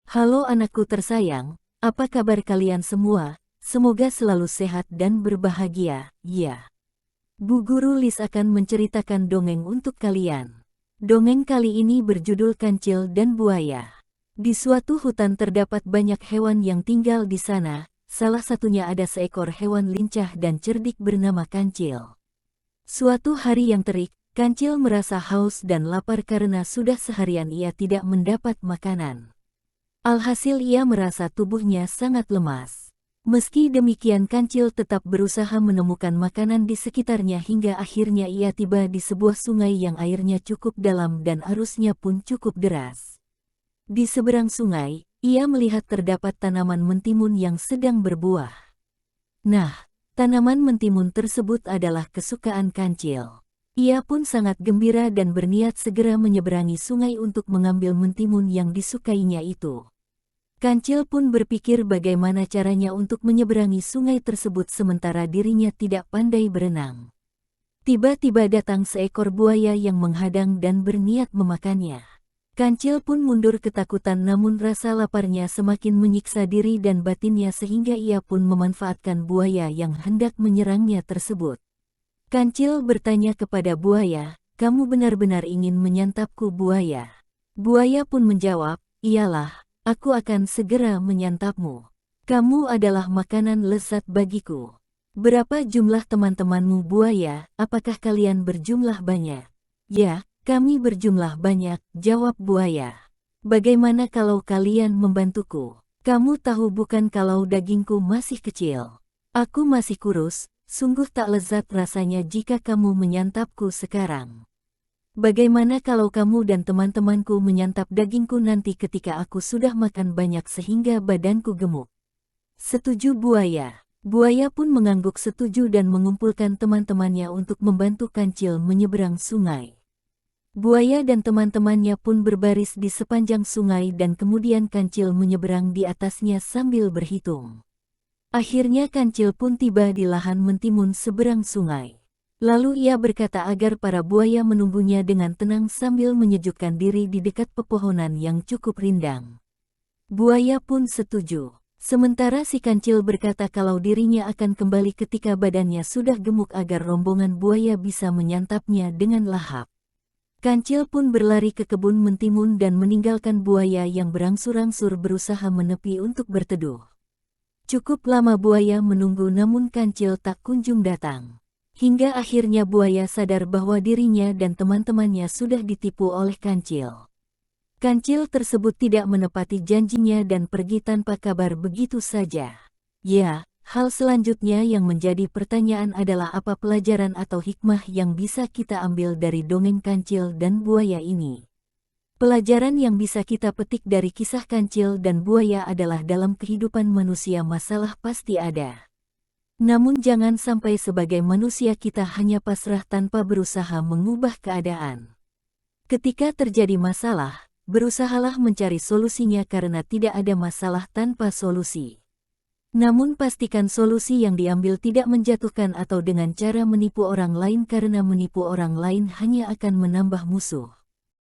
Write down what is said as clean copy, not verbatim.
Halo anakku tersayang, apa kabar kalian semua? Semoga selalu sehat dan berbahagia, ya. Bu Guru Lis akan menceritakan dongeng untuk kalian. Dongeng kali ini berjudul Kancil dan Buaya. Di suatu hutan terdapat banyak hewan yang tinggal di sana, salah satunya ada seekor hewan lincah dan cerdik bernama Kancil. Suatu hari yang terik, Kancil merasa haus dan lapar karena sudah seharian ia tidak mendapat makanan. Alhasil ia merasa tubuhnya sangat lemas. Meski demikian Kancil tetap berusaha menemukan makanan di sekitarnya hingga akhirnya ia tiba di sebuah sungai yang airnya cukup dalam dan arusnya pun cukup deras. Di seberang sungai, ia melihat terdapat tanaman mentimun yang sedang berbuah. Nah, tanaman mentimun tersebut adalah kesukaan Kancil. Ia pun sangat gembira dan berniat segera menyeberangi sungai untuk mengambil mentimun yang disukainya itu. Kancil pun berpikir bagaimana caranya untuk menyeberangi sungai tersebut sementara dirinya tidak pandai berenang. Tiba-tiba datang seekor buaya yang menghadang dan berniat memakannya. Kancil pun mundur ketakutan namun rasa laparnya semakin menyiksa diri dan batinnya sehingga ia pun memanfaatkan buaya yang hendak menyerangnya tersebut. Kancil bertanya kepada buaya, "Kamu benar-benar ingin menyantapku, buaya?" Buaya pun menjawab, "Iyalah. Aku akan segera menyantapmu. Kamu adalah makanan lezat bagiku." "Berapa jumlah teman-temanmu, buaya? Apakah kalian berjumlah banyak?" "Ya, kami berjumlah banyak," jawab buaya. "Bagaimana kalau kalian membantuku? Kamu tahu bukan kalau dagingku masih kecil? Aku masih kurus, sungguh tak lezat rasanya jika kamu menyantapku sekarang. Bagaimana kalau kamu dan teman-temanku menyantap dagingku nanti ketika aku sudah makan banyak sehingga badanku gemuk?" "Setuju, buaya." Buaya pun mengangguk setuju dan mengumpulkan teman-temannya untuk membantu Kancil menyeberang sungai. Buaya dan teman-temannya pun berbaris di sepanjang sungai dan kemudian Kancil menyeberang di atasnya sambil berhitung. Akhirnya Kancil pun tiba di lahan mentimun seberang sungai. Lalu ia berkata agar para buaya menunggunya dengan tenang sambil menyejukkan diri di dekat pepohonan yang cukup rindang. Buaya pun setuju. Sementara si Kancil berkata kalau dirinya akan kembali ketika badannya sudah gemuk agar rombongan buaya bisa menyantapnya dengan lahap. Kancil pun berlari ke kebun mentimun dan meninggalkan buaya yang berangsur-angsur berusaha menepi untuk berteduh. Cukup lama buaya menunggu namun Kancil tak kunjung datang. Hingga akhirnya buaya sadar bahwa dirinya dan teman-temannya sudah ditipu oleh Kancil. Kancil tersebut tidak menepati janjinya dan pergi tanpa kabar begitu saja. Ya, hal selanjutnya yang menjadi pertanyaan adalah apa pelajaran atau hikmah yang bisa kita ambil dari dongeng Kancil dan buaya ini. Pelajaran yang bisa kita petik dari kisah Kancil dan buaya adalah dalam kehidupan manusia masalah pasti ada. Namun jangan sampai sebagai manusia kita hanya pasrah tanpa berusaha mengubah keadaan. Ketika terjadi masalah, berusahalah mencari solusinya karena tidak ada masalah tanpa solusi. Namun pastikan solusi yang diambil tidak menjatuhkan atau dengan cara menipu orang lain karena menipu orang lain hanya akan menambah musuh.